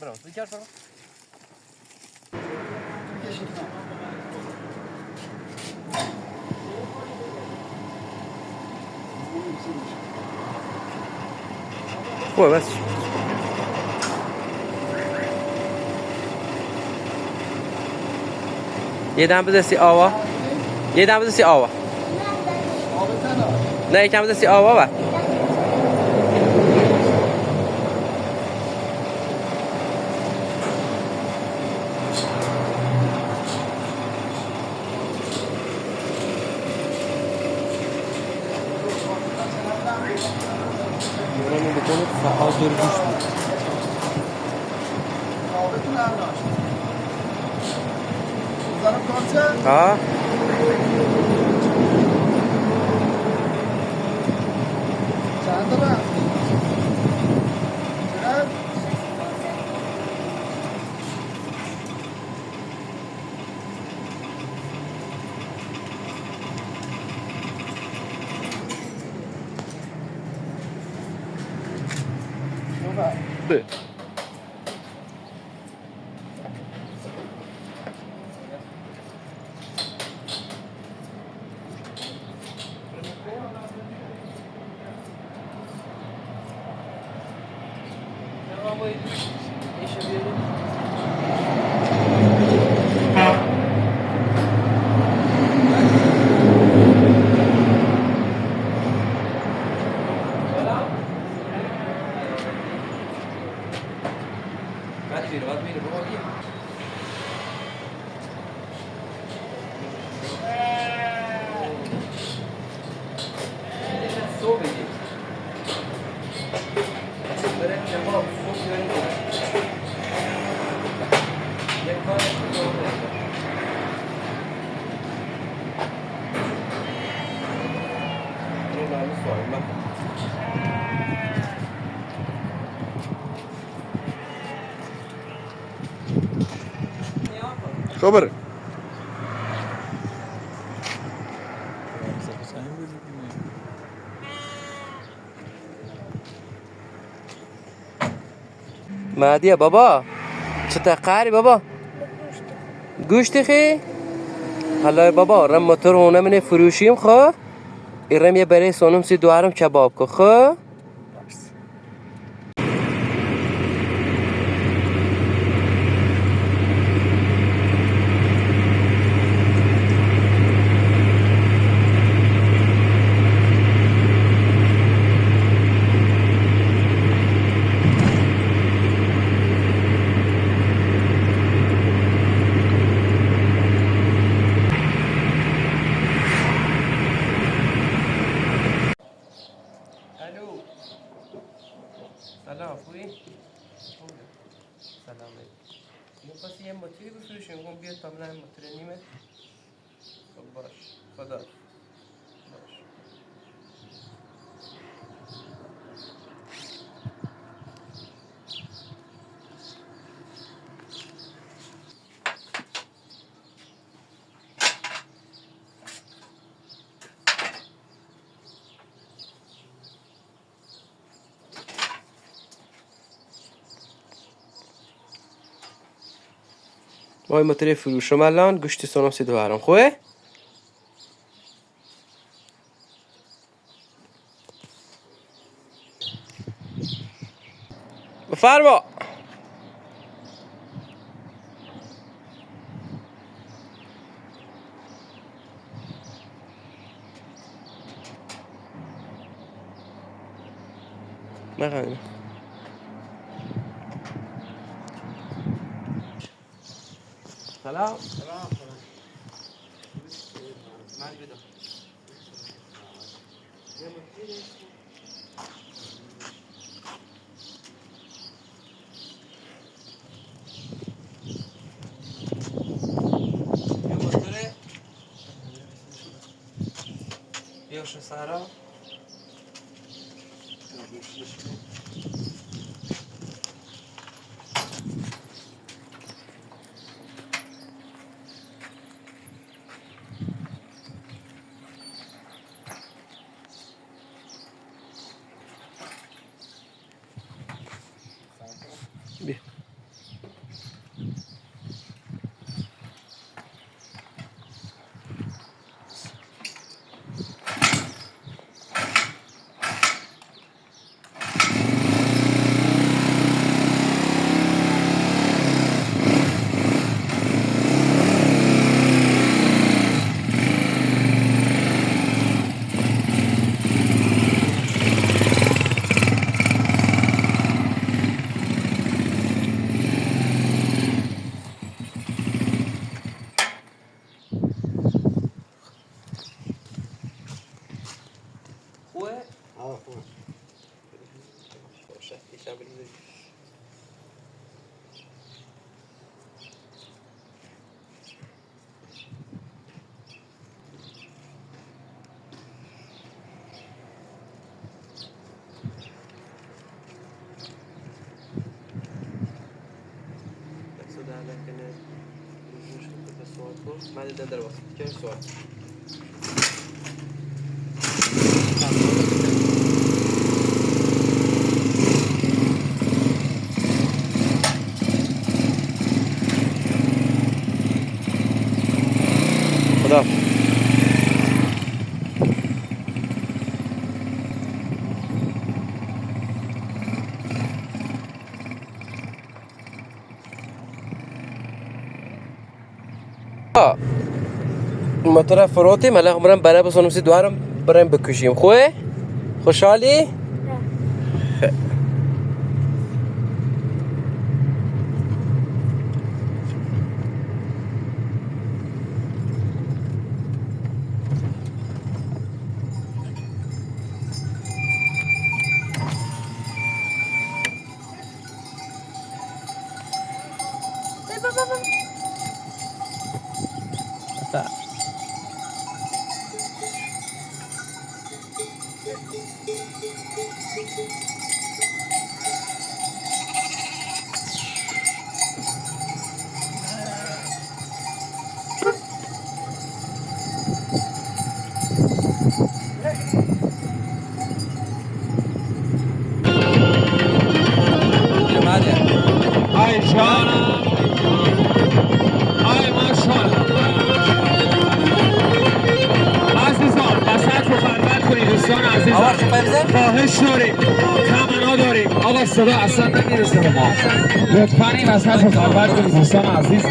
Bravo, diğer tarafa. خوبه بس یه دم بذاری آوا یه دم بذاری آوا نه یکم بذاری آوا و یعنی بکنید فعال دور گوش بود ها چند تا به خبر مهدیه بابا چطور قهری بابا گوشت خی حالا بابا رم موتور هونه منه فروشیم خو ایرم یه برای سونم سی دوارم کباب کو خو سلام خوبی؟ سلام می‌خواستی یه موتوری بفروشیم میگم بیا تا من موتور نیمه خب باش خدا باش وای موتور فروشم الان گوشت سونم سی دوارم خوبه؟ بفرما نخواهیم سلام سلام من بیدم باشه سارا بیا خوبه؟ خوبه. باشه دیشب بریزی دست در نکنه روزش که سوال کن من دیدن در واسه که سوال خدا موتور فروتیم الان برم برای بسونم سی دوارم بریم بکشیم خوبه؟ خوشحالی؟ ای جانم ای ماشاءالله عزیزان بسط رو خلوت کنید دوستان آواز عزیزم بریزه؟ خواهش داریم تمنا داریم آقا صدا اصلا نمیرسه به ما لطفا این وسط رو خلوت کنید دوستان عزیز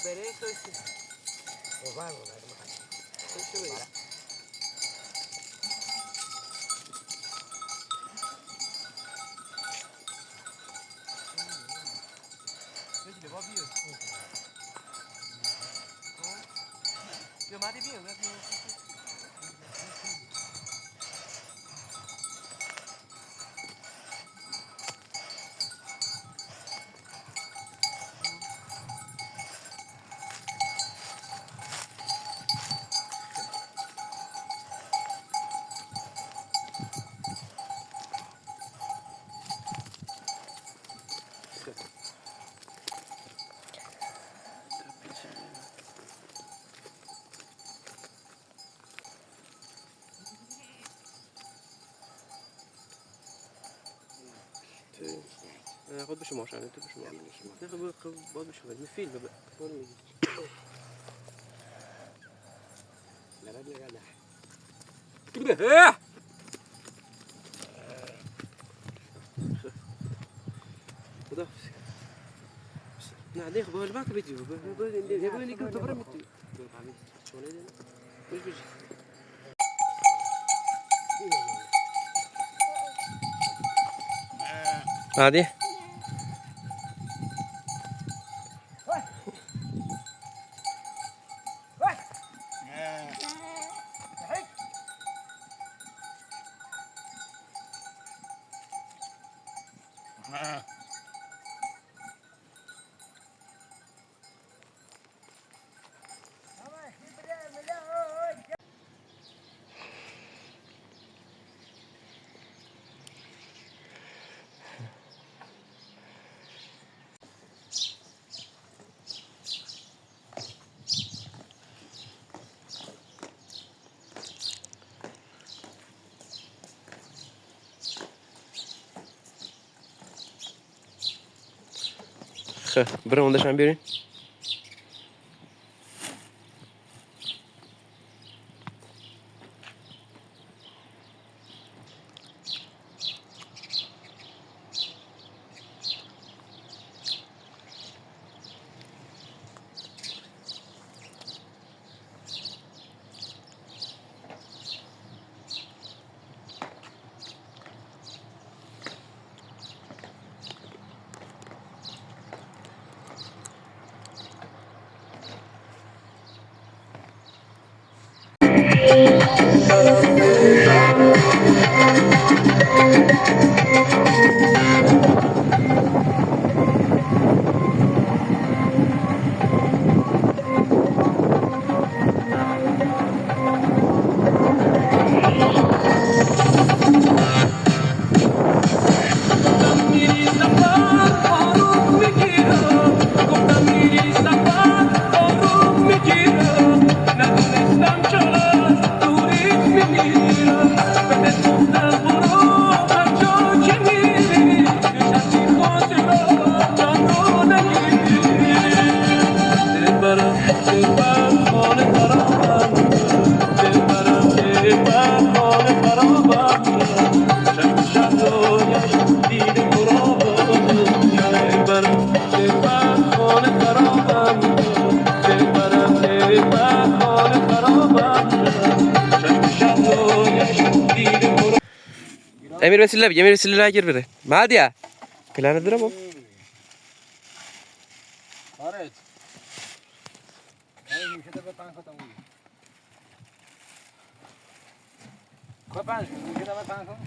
برای سویسی سویسی بگیر بیا مادی بیا خود بشه ماشانه تو بشه ماشانه نه خب باید بشه باید میفیل ببه باید میگی خدا نه دیگه باید وقت بیدیو باید نیکم تو برم میتونی چونه دیگه باش بجی عادی خب برم اندشم بیارین امیر وسیله بگی امیر وسیله را گیر بره مادیا پلان دارم آره میشه تا به پنج ختم بود خب پنج میشه تا به پنج ختم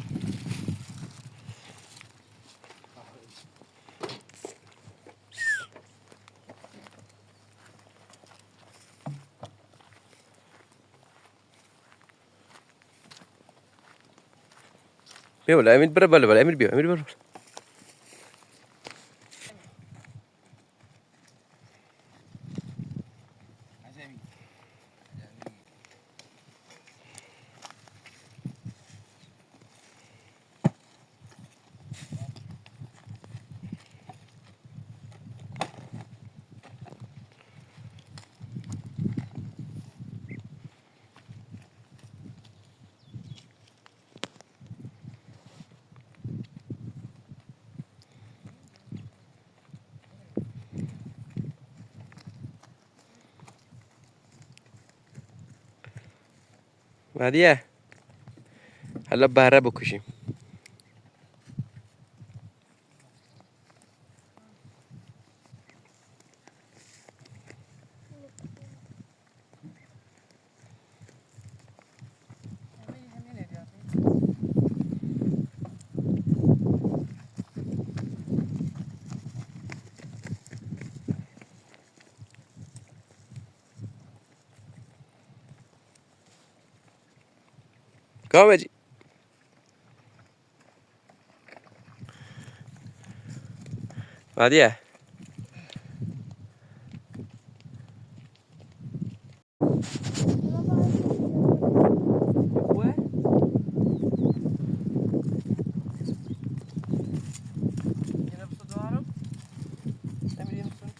بیا ولی امیر بره بالا امیر بیا امیر بره مهدیه حالا بهره بکشیم. کامجی مهدیه خوبه؟ یه نفس دوارم نمیدیم سن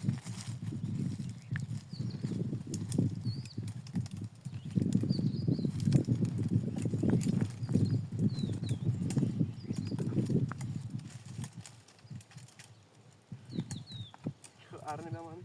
arne beman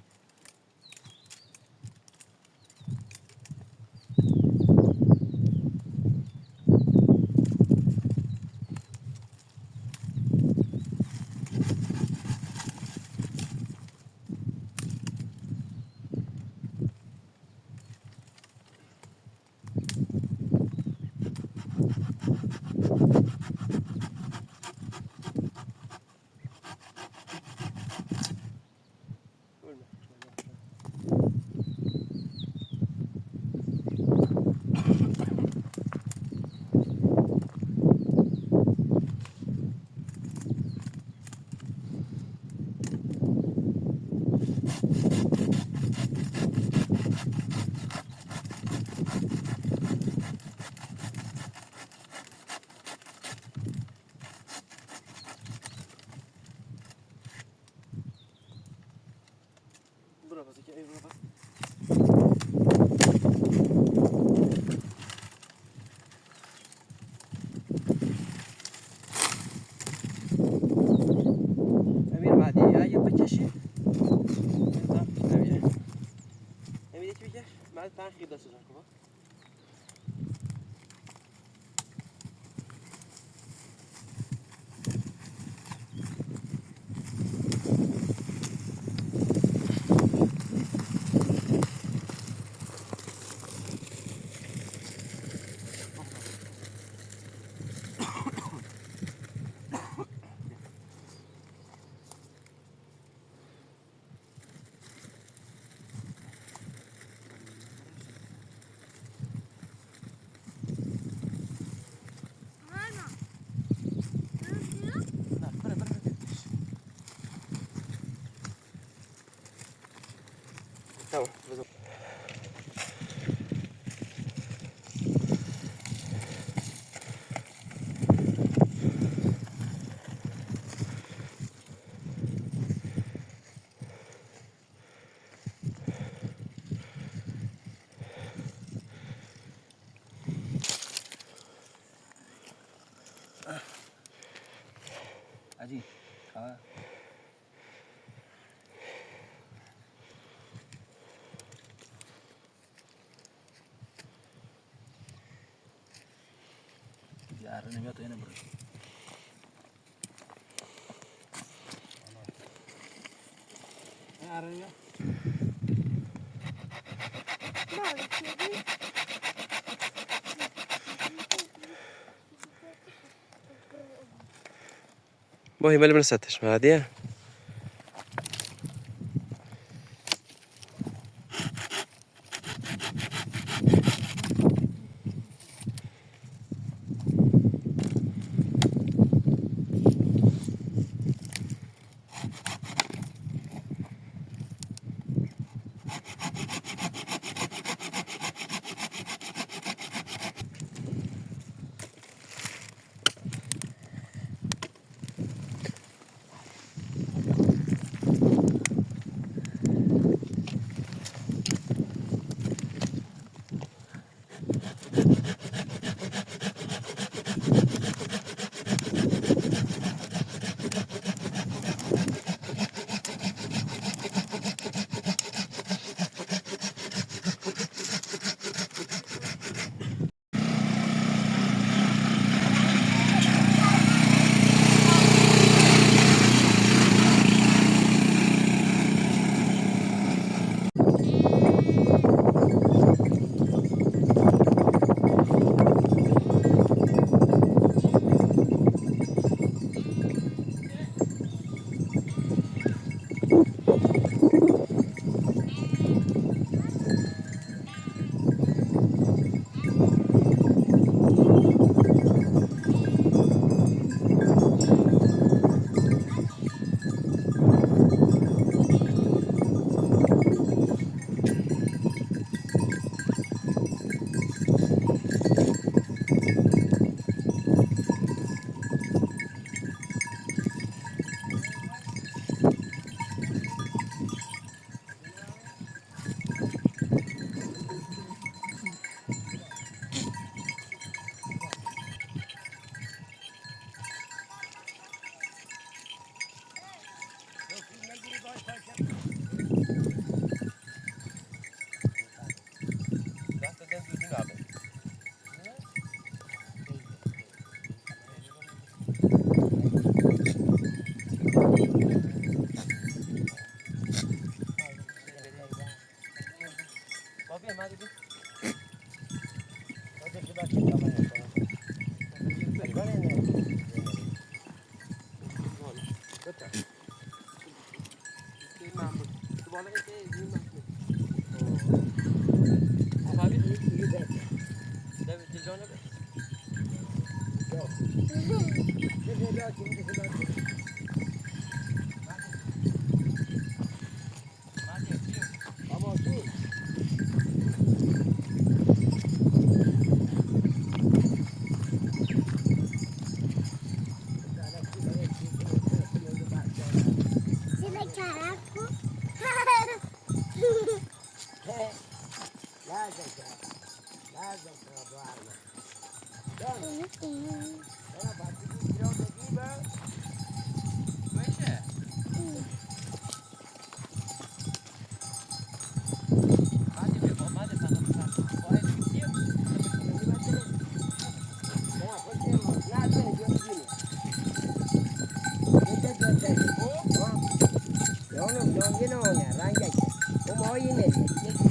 برو بس که برو بس امیر بعدی اگه بکشی امیر یکی بکش بعد تنخی دستش کن tamam بزن عجیب arne nemiاد تو اینو برو arne nemiاد با هیمال من ستش مهدیه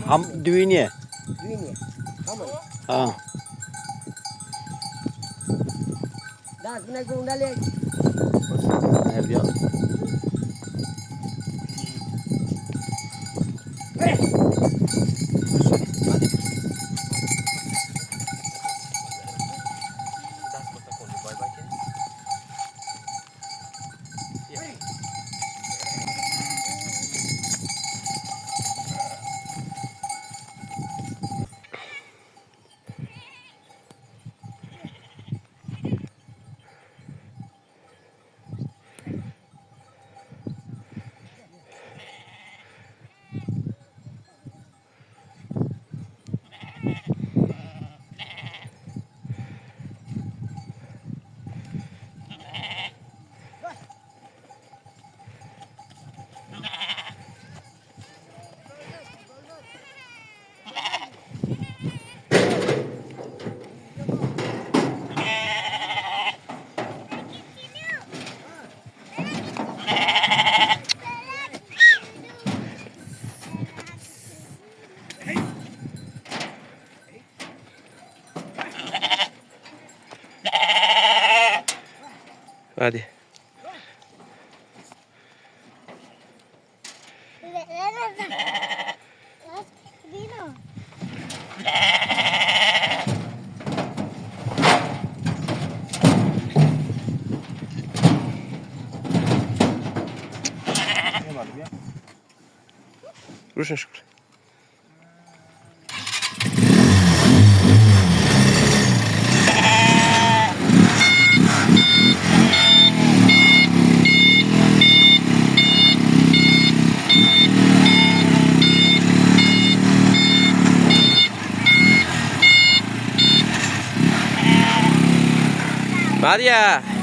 Ham düğünye. Ha. Hep ya. Hadi. روشن شكرا. Maria.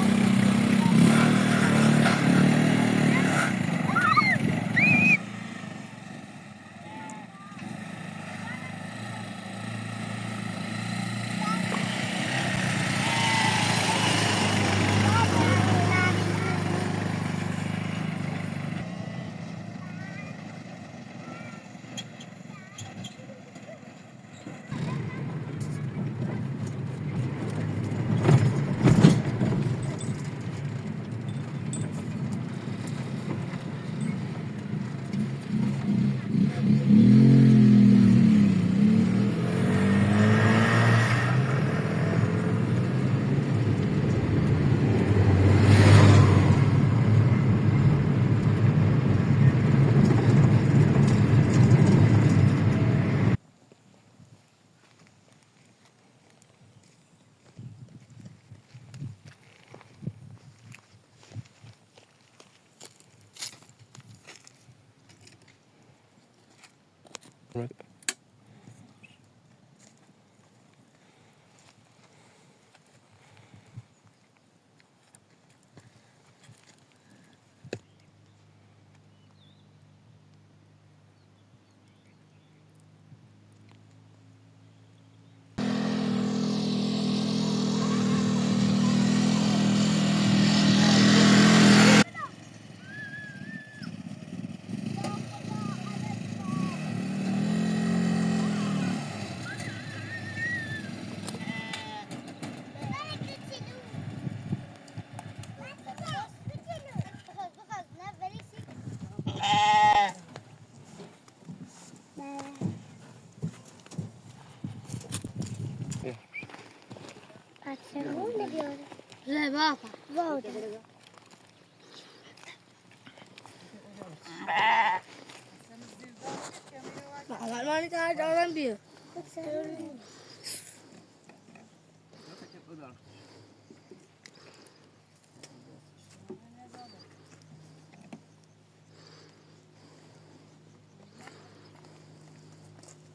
بابا بابا محمد مانی تا دارم بیا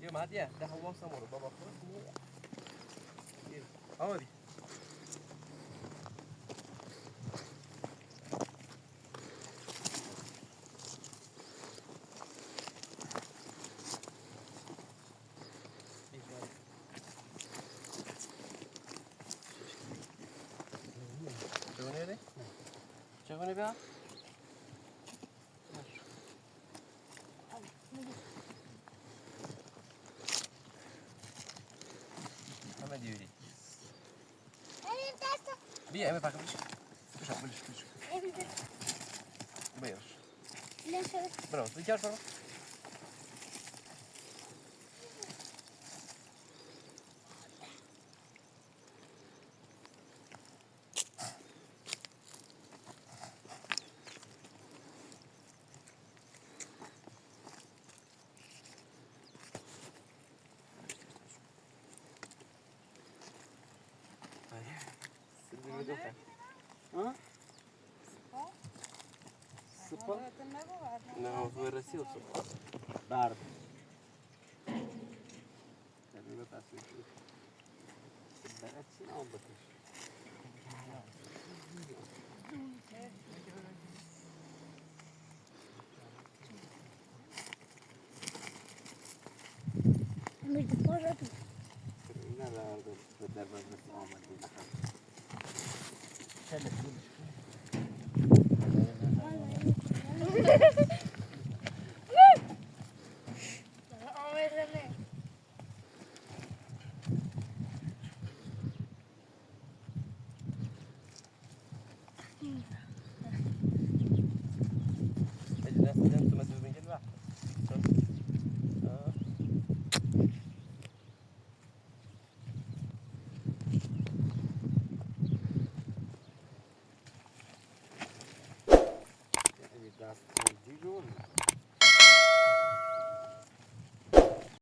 يا معدية ده هو سمر بابا خلاص عادي شغلي لي شغلي بقى محمد يوري بيا اما باكل مش هعملش بيرش برافو تجار برافو ها؟ سپا؟ نه هو رسید سپا برد تبیه تصویر شد برد چی نام بکش میرد پارد نه برد به در بزرگ آمد شلت